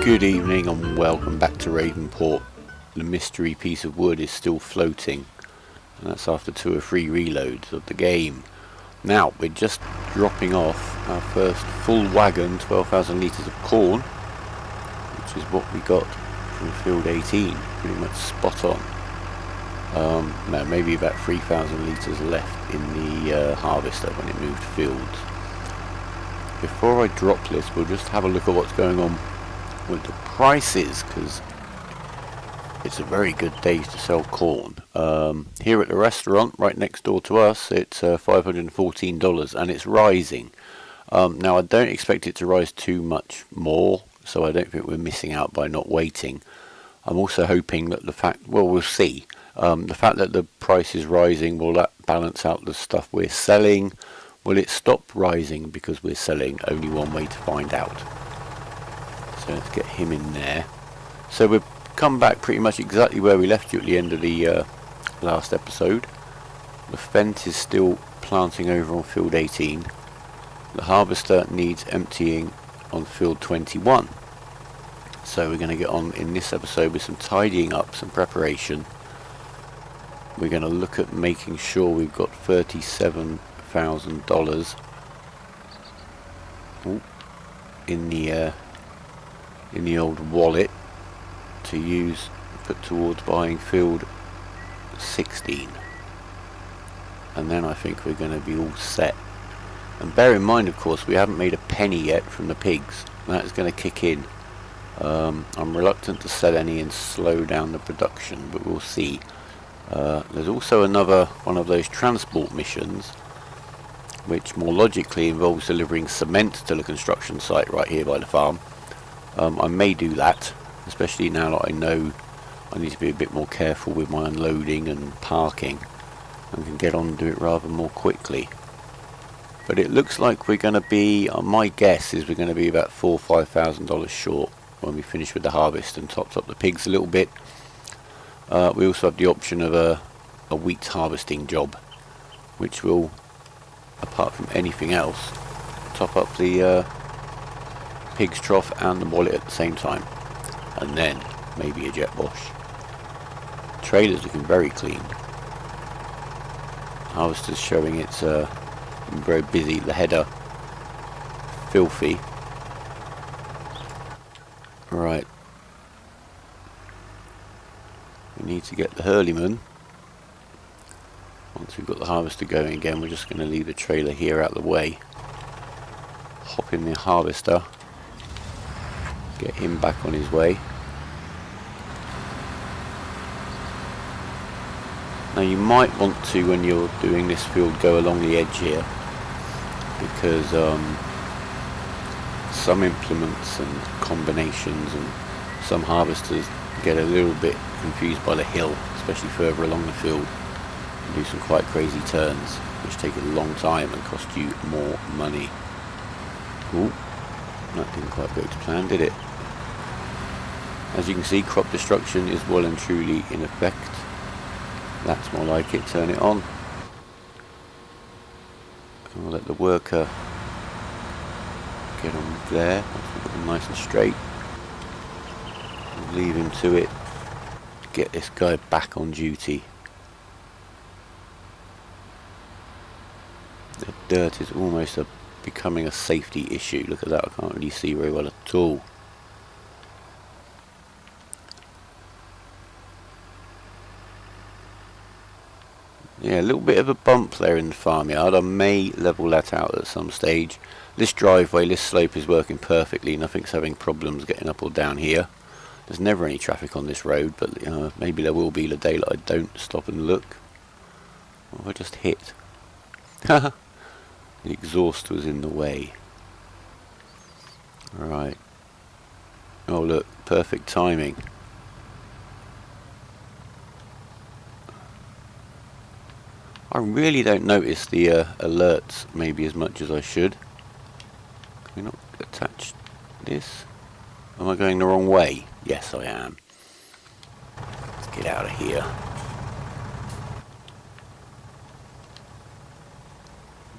Good evening and welcome back to Ravenport. The mystery piece of wood is still floating, and that's after 2 or 3 reloads of the game. Now we're just dropping off our first full wagon, 12,000 litres of corn, which is what we got from field 18, pretty much spot on. No, maybe about 3,000 litres left in the harvester when it moved fields. Before I drop this, we'll just have a look at what's going on with the prices, because it's a very good day to sell corn. Here at the restaurant right next door to us, it's $514 and it's rising. Now I don't expect it to rise too much more, so I don't think we're missing out by not waiting. I'm also hoping that the fact, well, we'll see, the fact that the price is rising, will that balance out the stuff we're selling? Will it stop rising because we're selling? Only one way to find out. So let's get him in there. So we've come back pretty much exactly where we left you at the end of the last episode. The fent is still planting over on field 18. The harvester needs emptying on field 21. So we're going to get on in this episode with some tidying up, some preparation. We're going to look at making sure we've got $37,000 in the old wallet to use, put towards buying field 16, and then I think we're going to be all set. And bear in mind, of course, we haven't made a penny yet from the pigs. That's going to kick in. I'm reluctant to sell any and slow down the production, but we'll see. There's also another one of those transport missions, which more logically involves delivering cement to the construction site right here by the farm. I may do that, especially now that I know I need to be a bit more careful with my unloading and parking, and can get on and do it rather more quickly. But it looks like we're going to be, my guess is we're going to be about $4,000 or $5,000 short when we finish with the harvest and topped up the pigs a little bit. We also have the option of a wheat harvesting job, which will, apart from anything else, top up the pig's trough and the wallet at the same time, and then maybe a jet wash. Trailer's looking very clean. Harvester's showing it's very busy. The header filthy. Right, we need to get the Huerlimann. Once we've got the harvester going again, we're just going to leave the trailer here out of the way, hop in the harvester, get him back on his way. Now you might want to, when you're doing this field, go along the edge here, because some implements and combinations and some harvesters get a little bit confused by the hill, especially further along the field, and do some quite crazy turns which take a long time and cost you more money. Ooh, that didn't quite go to plan, did it? As you can see, crop destruction is well and truly in effect. That's more like it. Turn it on. And we'll let the worker get on there once we've got them nice and straight. We'll leave him to it. Get this guy back on duty. The dirt is almost becoming a safety issue. Look at that, I can't really see very well at all. Yeah, a little bit of a bump there in the farmyard. I may level that out at some stage. This driveway, this slope is working perfectly. Nothing's having problems getting up or down here. There's never any traffic on this road, but maybe there will be the day that I don't stop and look. Or I just hit. The exhaust was in the way. Right. Oh look, perfect timing. I really don't notice the alerts maybe as much as I should. Can we not attach this? Am I going the wrong way? Yes, I am. Let's get out of here.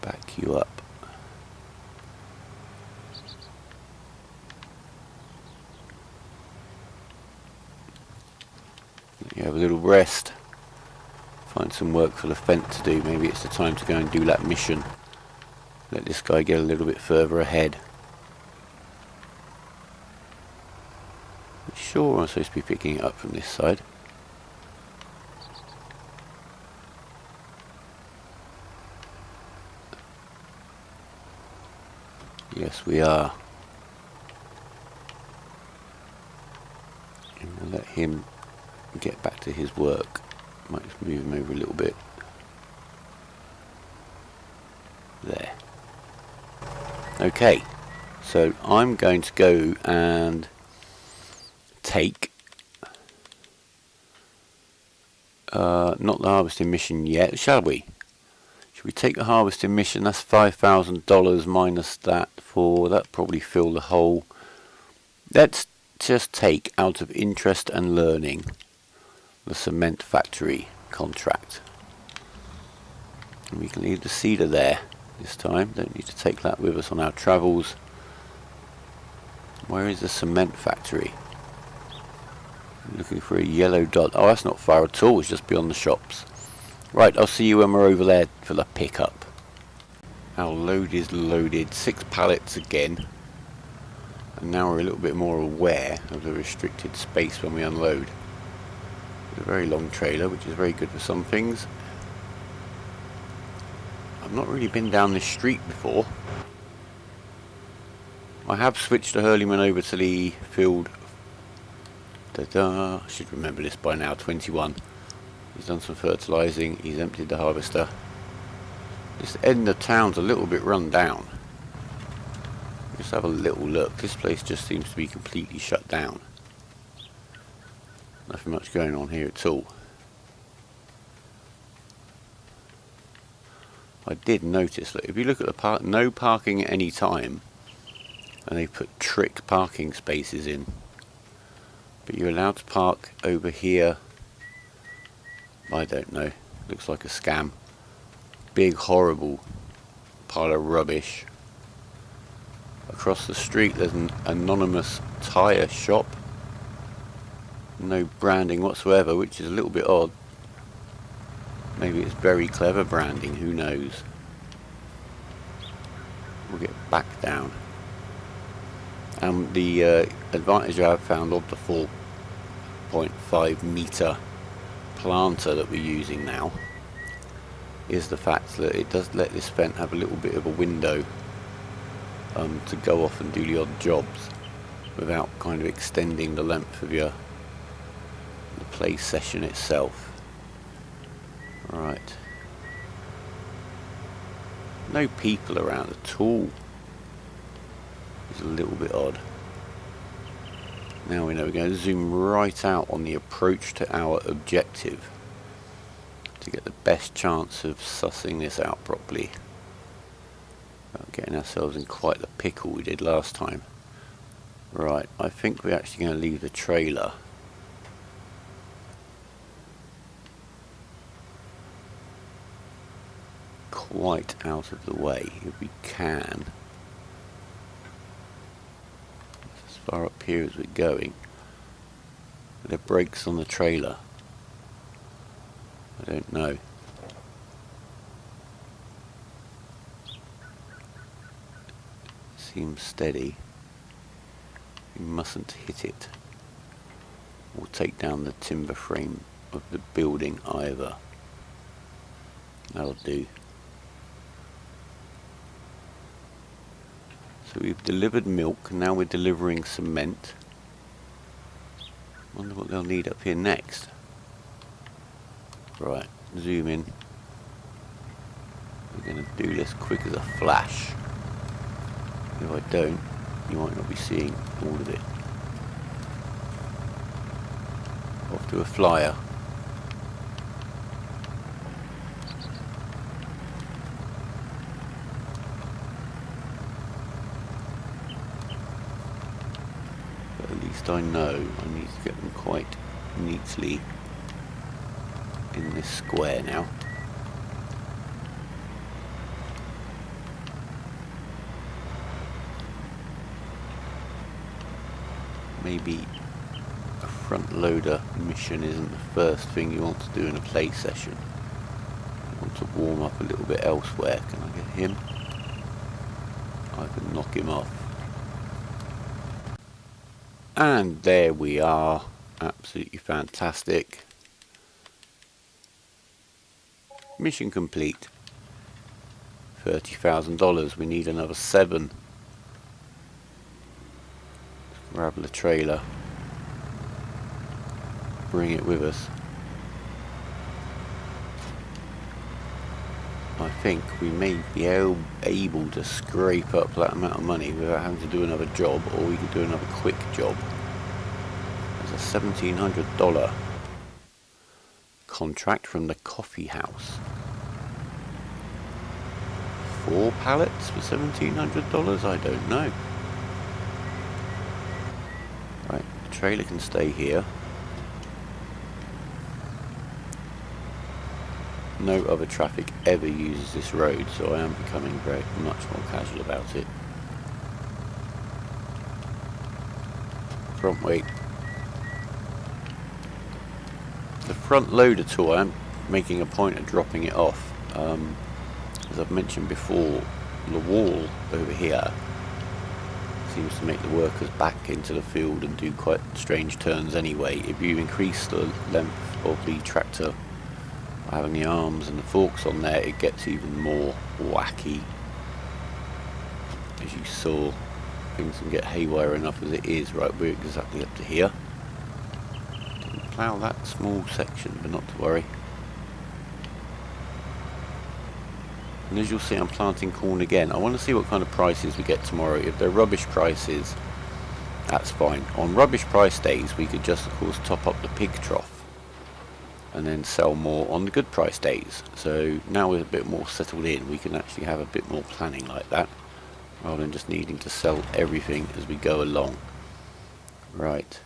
Back you up. You have a little rest. Find some work for the fent to do. Maybe it's the time to go and do that mission. Let this guy get a little bit further ahead. Sure, I'm supposed to be picking it up from this side. Yes, we are. And we'll let him get back to his work. Might just move him over a little bit. There. Okay, so I'm going to go and take not the harvesting mission yet, shall we? Should we take the harvesting mission? That's $5,000 minus that for that probably fill the hole. Let's just take out of interest and learning the cement factory contract. And we can leave the cedar there this time. Don't need to take that with us on our travels. Where is the cement factory? Looking for a yellow dot. Oh, that's not far at all. It's just beyond the shops. Right, I'll see you when we're over there for the pickup. Our load is loaded. 6 pallets again. And now we're a little bit more aware of the restricted space when we unload. It's a very long trailer, which is very good for some things. I've not really been down this street before. I have switched the Huerlimann over to the field. I should remember this by now. 21. He's done some fertilising. He's emptied the harvester. This end of town's a little bit run down. Just have a little look. This place just seems to be completely shut down. Nothing much going on here at all. I did notice that if you look at the no parking at any time, and they put trick parking spaces in. But you're allowed to park over here. I don't know. Looks like a scam. Big horrible pile of rubbish. Across the street there's an anonymous tyre shop. No branding whatsoever, which is a little bit odd. Maybe it's very clever branding, who knows. We'll get back down. And the advantage I've found of the 4.5 metre planter that we're using now is the fact that it does let this fent have a little bit of a window to go off and do the odd jobs without kind of extending the length of the play session itself. Right. No people around at all. It's a little bit odd. Now we know we're going to zoom right out on the approach to our objective to get the best chance of sussing this out properly. Without getting ourselves in quite the pickle we did last time. Right, I think we're actually going to leave the trailer quite out of the way if we can. As far up here as we're going. Are there brakes on the trailer? I don't know. Seems steady. We mustn't hit it or take down the timber frame of the building either. That'll do. So we've delivered milk, now we're delivering cement. Wonder what they'll need up here next. Right, zoom in. We're going to do this quick as a flash. If I don't, you might not be seeing all of it. Off to a flyer. But at least I know I need to get them quite neatly in this square now. Maybe a front loader mission isn't the first thing you want to do in a play session. You want to warm up a little bit elsewhere. Can I get him? I can knock him off. And there we are. Absolutely fantastic. Mission complete. $30,000. We need another 7. Grab the trailer. Bring it with us. I think we may be able to scrape up that amount of money without having to do another job, or we could do another quick job. There's a $1,700 contract from the coffee house. 4 pallets for $1,700? I don't know. Right, the trailer can stay here. No other traffic ever uses this road, so I am becoming very much more casual about it. Front weight. The front loader tool, I am making a point of dropping it off. As I've mentioned before, the wall over here seems to make the workers back into the field and do quite strange turns anyway. If you increase the length of the tractor by having the arms and the forks on there, it gets even more wacky. As you saw, things can get haywire enough as it is. Right, we're exactly up to here. Didn't plough that small section, but not to worry. And as you'll see, I'm planting corn again. I want to see what kind of prices we get tomorrow. If they're rubbish prices, that's fine. On rubbish price days, we could just, of course, top up the pig trough and then sell more on the good price days. So now we're a bit more settled in, we can actually have a bit more planning like that, rather than just needing to sell everything as we go along. Right.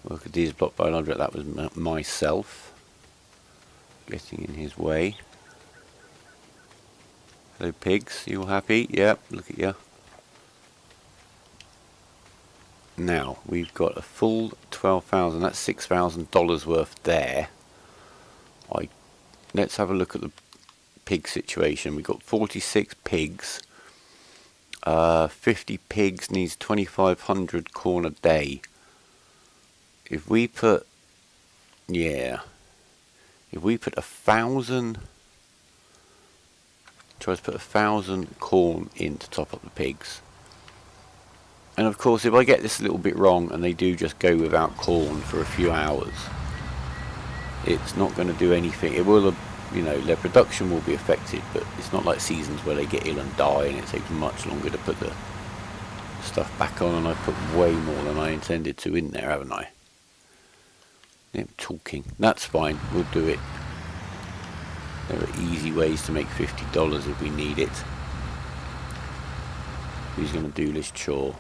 Worker D is blocked by an object. That was myself getting in his way. Hello pigs, you all happy? Yep, look at you. Now, we've got a full 12,000, that's $6,000 worth there. Let's have a look at the pig situation. We've got 46 pigs. 50 pigs needs 2,500 corn a day. If we put, if we put 1,000... try to put 1,000 corn in to top up the pigs. And of course, if I get this a little bit wrong and they do just go without corn for a few hours, it's not going to do anything. It will, you know, their production will be affected, but it's not like seasons where they get ill and die and it takes much longer to put the stuff back on, and I put way more than I intended to in there, haven't I? Yeah, I'm talking. That's fine, we'll do it. There are easy ways to make $50 if we need it. Who's going to do this chore?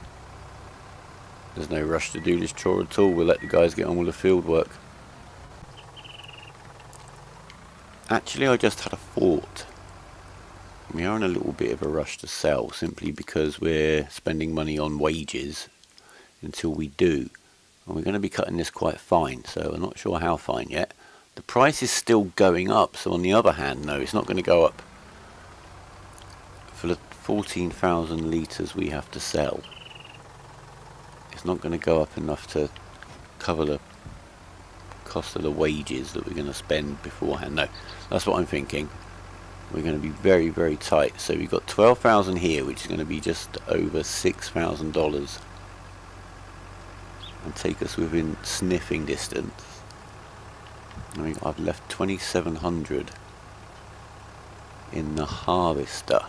There's no rush to do this chore at all. We'll let the guys get on with the field work. Actually, I just had a thought. We are in a little bit of a rush to sell, simply because we're spending money on wages until we do. And we're going to be cutting this quite fine, so I'm not sure how fine yet. The price is still going up, so on the other hand, no, it's not going to go up. For the 14,000 litres we have to sell, it's not going to go up enough to cover the cost of the wages that we're going to spend beforehand. No, that's what I'm thinking. We're going to be very, very tight. So we've got 12,000 here, which is going to be just over $6,000, and take us within sniffing distance. I mean, I've left 2,700 in the harvester.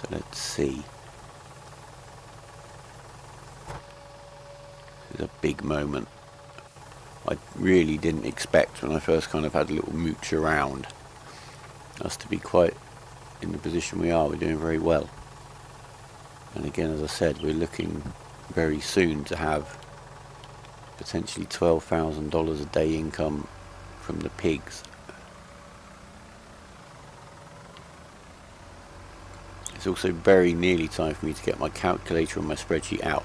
So let's see. This is a big moment. I really didn't expect, when I first kind of had a little mooch around, us to be quite in the position we are. We're doing very well. And again, as I said, we're looking very soon to have potentially $12,000 a day income from the pigs. It's it's also very nearly time for me to get my calculator and my spreadsheet out.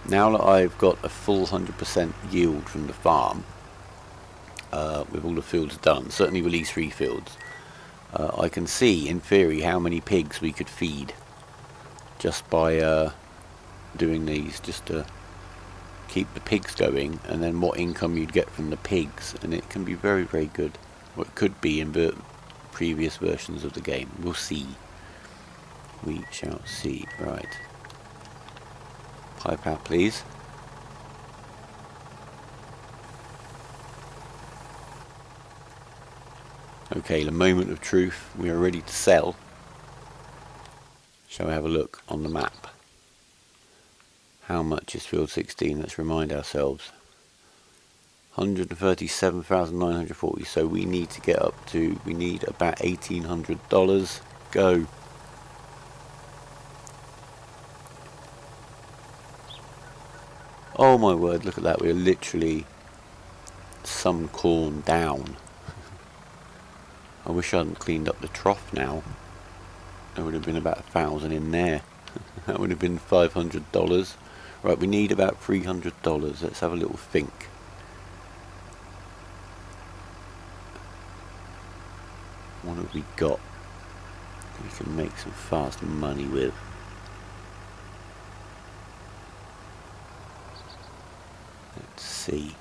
Now that I've got a full 100% yield from the farm, with all the fields done, certainly with these 3 fields, I can see, in theory, how many pigs we could feed just by doing these, just to keep the pigs going, and then what income you'd get from the pigs, and it can be very, very good. What it could be in the previous versions of the game. We'll see. We shall see. Right. Pipe out, please. Okay, the moment of truth. We are ready to sell. Shall we have a look on the map? How much is field 16? Let's remind ourselves. 137,940. So we need to get up to, we need about $1,800. Go. Oh my word, look at that. We're literally some corn down. I wish I hadn't cleaned up the trough now. There would have been about 1,000 in there. That would have been $500. Right, we need about $300. Let's have a little think. What have we got we can make some fast money with? Let's see.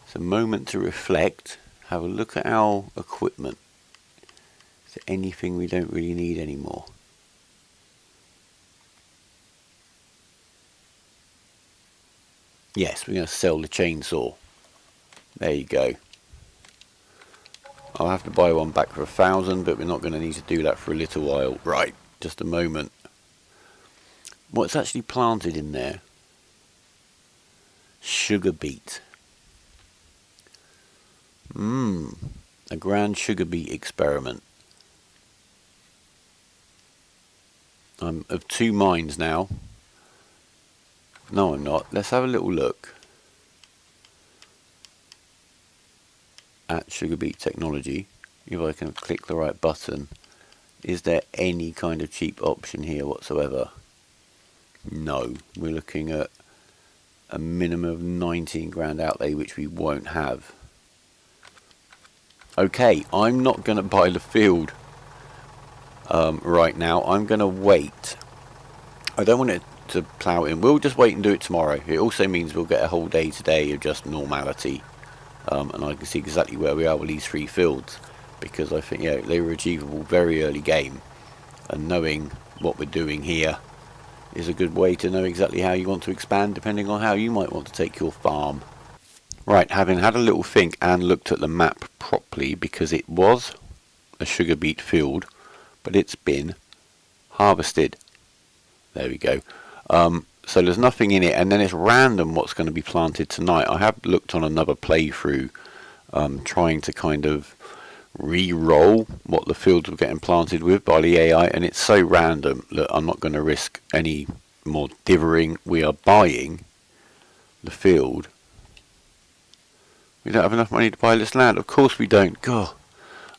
It's a moment to reflect. Have a look at our equipment. Is there anything we don't really need anymore? Yes, we're going to sell the chainsaw. There you go. I'll have to buy one back for 1,000, but we're not going to need to do that for a little while. Right, just a moment. What's actually planted in there? Sugar beet. A grand sugar beet experiment. I'm of 2 minds now. No, I'm not. Let's have a little look at sugar beet technology. If I can click the right button. Is there any kind of cheap option here whatsoever? No. We're looking at a minimum of 19 grand outlay, which we won't have. Okay, I'm not going to buy the field right now. I'm going to wait. I don't want it to plough in. We'll just wait and do it tomorrow. It also means we'll get a whole day today of just normality, and I can see exactly where we are with these 3 fields, because I think, yeah, they were achievable very early game, and knowing what we're doing here is a good way to know exactly how you want to expand, depending on how you might want to take your farm. Right, having had a little think and looked at the map properly, because it was a sugar beet field, but it's been harvested. There we go. So there's nothing in it, and then it's random what's going to be planted tonight. I have looked on another playthrough, trying to kind of re-roll what the fields were getting planted with by the AI, and it's so random that I'm not going to risk any more dithering. We are buying the field. We don't have enough money to buy this land. Of course we don't. God,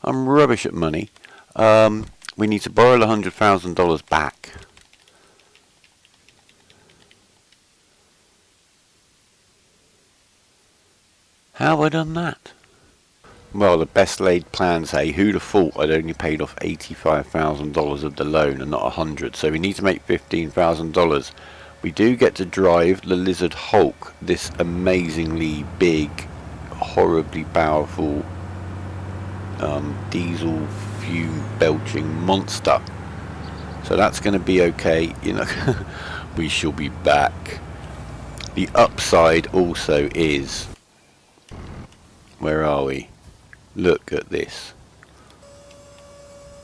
I'm rubbish at money. We need to borrow the $100,000 back. How have I done that? Well, the best laid plans, hey. Who'd have thought I'd only paid off $85,000 of the loan and not 100? So we need to make $15,000. We do get to drive the Lizard Hulk, this amazingly big, horribly powerful diesel fume belching monster. So that's going to be okay. You know, we shall be back. The upside also is, where are we? Look at this.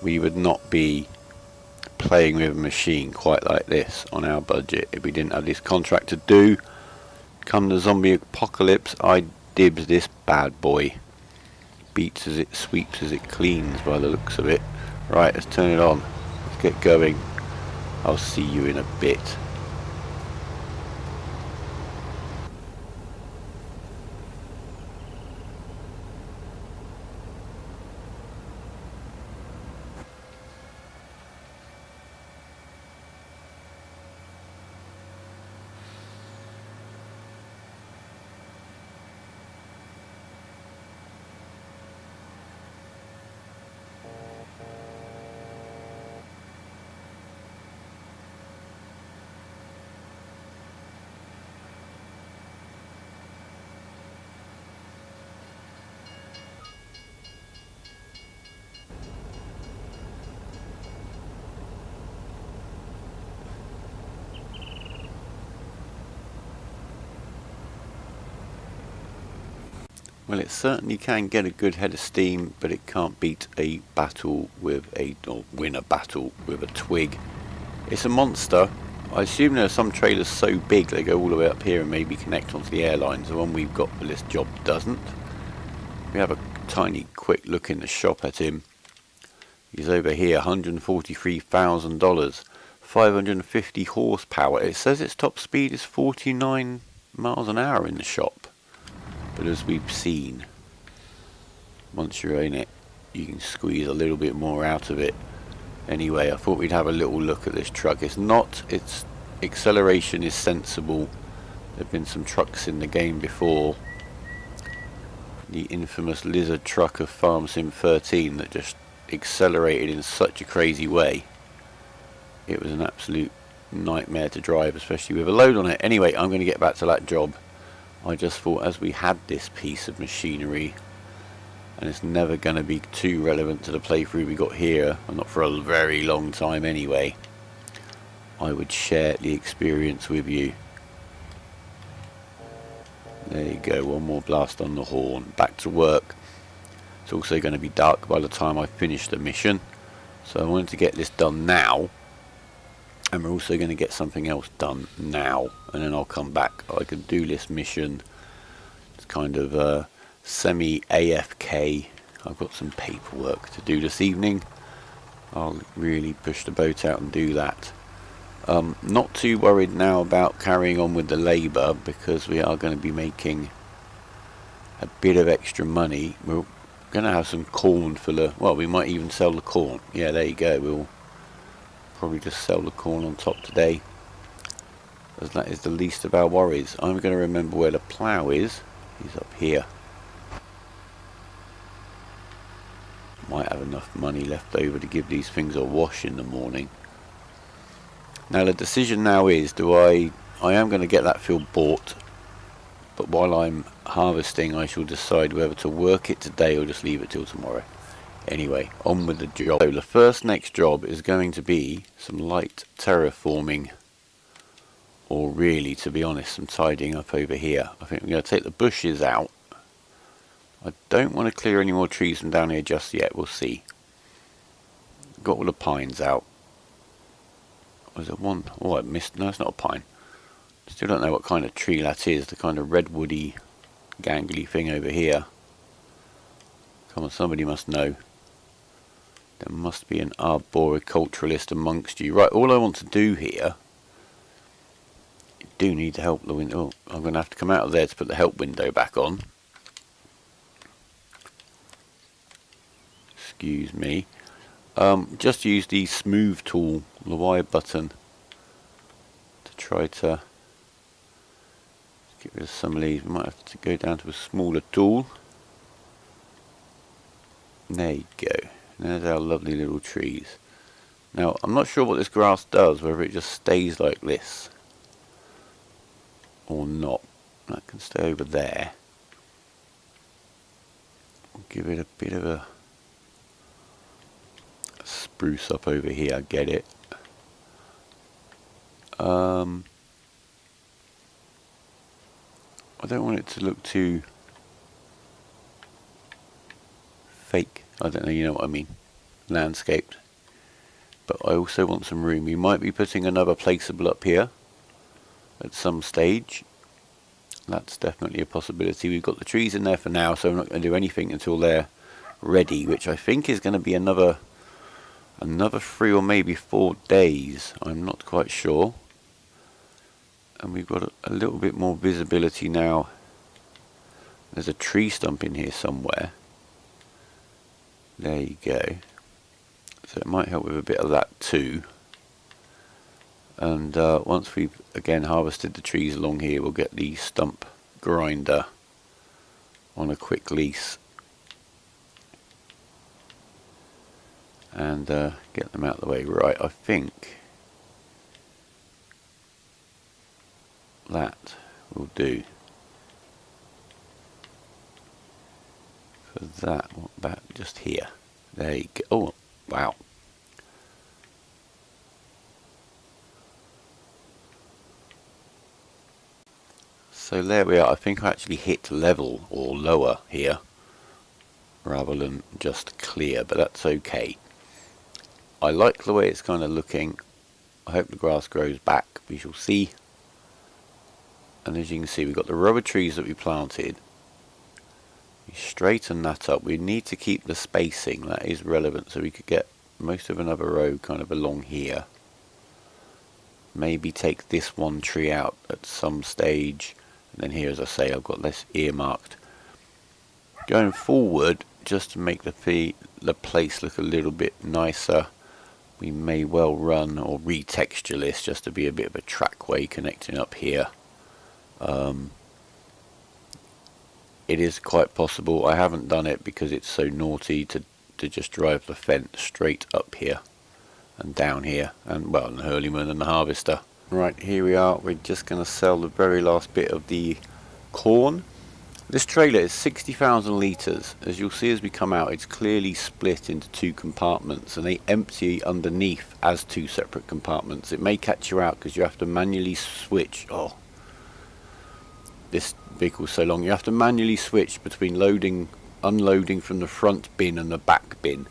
We would not be playing with a machine quite like this on our budget if we didn't have this contract to do. Come the zombie apocalypse, I dibs this bad boy. Beats as it sweeps as it cleans by the looks of it. Right, let's turn it on. Let's get going. I'll see you in a bit. Well, it certainly can get a good head of steam, but it can't beat a battle with or win a battle with a twig. It's a monster. I assume there are some trailers so big they go all the way up here and maybe connect onto the airlines. The one we've got for this job doesn't. We have a tiny quick look in the shop at him. He's over here, $143,000, 550 horsepower. It says its top speed is 49 miles an hour in the shop. But as we've seen, once you're in it, you can squeeze a little bit more out of it. Anyway, I thought we'd have a little look at this truck. Its acceleration is sensible. There have been some trucks in the game before. The infamous lizard truck of Farm Sim 13 that just accelerated in such a crazy way. It was an absolute nightmare to drive, especially with a load on it. Anyway, I'm going to get back to that job. I just thought, as we had this piece of machinery, and it's never going to be too relevant to the playthrough we got here, and not for a very long time anyway, I would share the experience with you. There you go, one more blast on the horn. Back to work. It's also going to be dark by the time I finish the mission, so I wanted to get this done now. And we're also going to get something else done now, and then I'll come back. I can do this mission. It's kind of semi-AFK. I've got some paperwork to do this evening. I'll really push the boat out and do that. Not too worried now about carrying on with the labour, because we are going to be making a bit of extra money. We're going to have some corn for the... well, we might even sell the corn. Yeah, there you go. We'll probably just sell the corn on top today, as that is the least of our worries. I'm going to remember where the plough is. He's up here. Might have enough money left over to give these things a wash in the morning. Now the decision now is, I am going to get that field bought, but while I'm harvesting I shall decide whether to work it today or just leave it till tomorrow. Anyway, on with the job. So the next job is going to be some light terraforming, or really, to be honest, some tidying up over here. I think we're going to take the bushes out. I don't want to clear any more trees from down here just yet. We'll see. Got all the pines out. Was it one? Oh, I missed. No, it's not a pine. Still don't know what kind of tree that is. The kind of redwoody, gangly thing over here. Come on, somebody must know. There must be an arboriculturalist amongst you. Right, all I want to do here... you do need to help the window. Oh, I'm going to have to come out of there to put the help window back on. Excuse me. Just use the smooth tool, the Y button, to try to get rid of some of these. We might have to go down to a smaller tool. There you go. There's our lovely little trees. Now, I'm not sure what this grass does, whether it just stays like this or not. That can stay over there. We'll give it a bit of a spruce up over here. I get it. I don't want it to look too fake. I don't know, you know what I mean. Landscaped. But I also want some room. We might be putting another placeable up here at some stage. That's definitely a possibility. We've got the trees in there for now, so I'm not going to do anything until they're ready, which I think is going to be another 3 or maybe 4 days. I'm not quite sure. And we've got a little bit more visibility now. There's a tree stump in here somewhere. There you go. So it might help with a bit of that too. And once we've again harvested the trees along here, we'll get the stump grinder on a quick lease and get them out of the way. Right, I think that will do for that. What about just here? There you go. Oh, wow. So there we are. I think I actually hit level or lower here rather than just clear, but that's okay. I like the way it's kind of looking. I hope the grass grows back. We shall see. And as you can see, we've got the rubber trees that we planted. We straighten that up. We need to keep the spacing. That is relevant, so we could get most of another row kind of along here. Maybe take this one tree out at some stage. And then here, as I say, I've got this earmarked. Going forward, just to make the place look a little bit nicer, we may well run or retexture this just to be a bit of a trackway connecting up here. It is quite possible. I haven't done it because it's so naughty to just drive the fence straight up here and down here, and well, the Huerlimann and the harvester. Right, here we are. We're just going to sell the very last bit of the corn. This trailer is 60,000 litres. As you'll see as we come out, it's clearly split into two compartments, and they empty underneath as two separate compartments. It may catch you out because you have to manually switch. Oh, this vehicle's so long. You have to manually switch between loading, unloading from the front bin and the back bin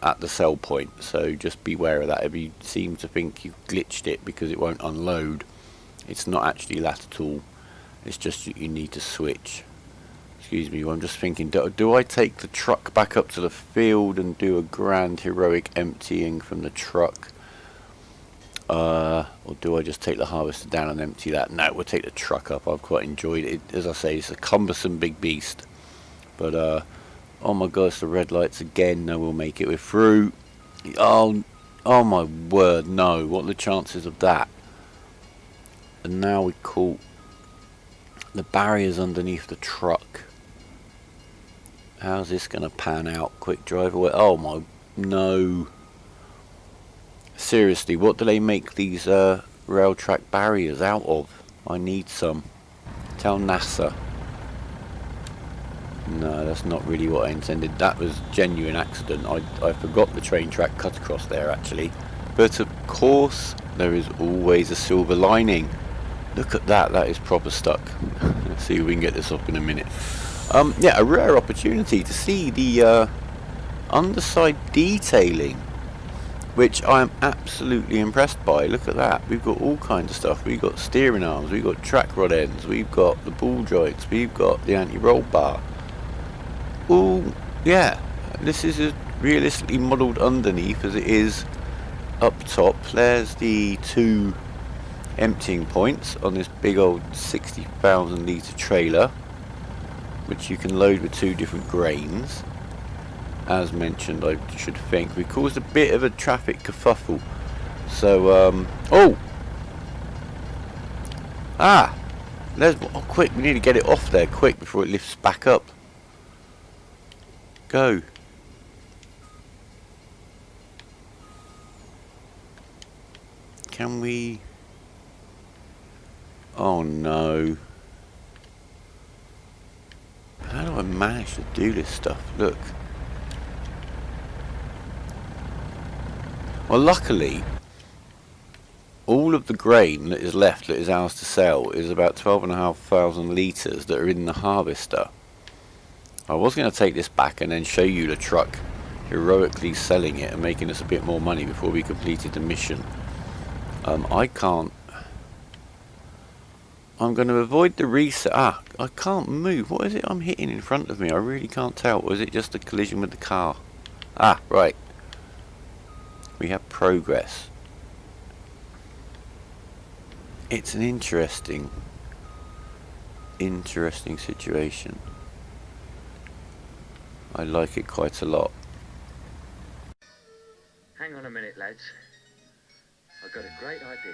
at the sell point. So just beware of that. If you seem to think you've glitched it because it won't unload, it's not actually that at all. It's just that you need to switch. Excuse me, I'm just thinking, do I take the truck back up to the field and do a grand heroic emptying from the truck? Or do I just take the harvester down and empty that? No, we'll take the truck up. I've quite enjoyed it. As I say, it's a cumbersome big beast. But, oh my gosh, the red lights again. No, we'll make it. We're through. Oh my word, no. What are the chances of that? And now we caught the barriers underneath the truck. How's this going to pan out? Quick drive away. Oh my, no. Seriously, what do they make these rail track barriers out of? I need some. Tell NASA. No, that's not really what I intended. That was genuine accident. I forgot the train track cut across there actually. But of course, there is always a silver lining. Look at that, that is proper stuck. Let's see if we can get this up in a minute. Yeah, a rare opportunity to see the underside detailing, which I am absolutely impressed by. Look at that, we've got all kinds of stuff. We've got steering arms, we've got track rod ends, we've got the ball joints, we've got the anti-roll bar. Oh, yeah, this is as realistically modelled underneath as it is up top. There's the two emptying points on this big old 60,000 litre trailer, which you can load with two different grains. As mentioned, I should think we caused a bit of a traffic kerfuffle. So quick, we need to get it off there quick before it lifts back up. Go. Can we? Oh no. How do I manage to do this stuff? Look. Well, luckily, all of the grain that is left that is ours to sell is about 12,500 litres that are in the harvester. I was going to take this back and then show you the truck heroically selling it and making us a bit more money before we completed the mission. I can't. I'm going to avoid the reset. I can't move. What is it I'm hitting in front of me? I really can't tell. Or is it just a collision with the car? Right. We have progress. It's an interesting situation. I like it quite a lot. Hang on a minute, lads. I've got a great idea.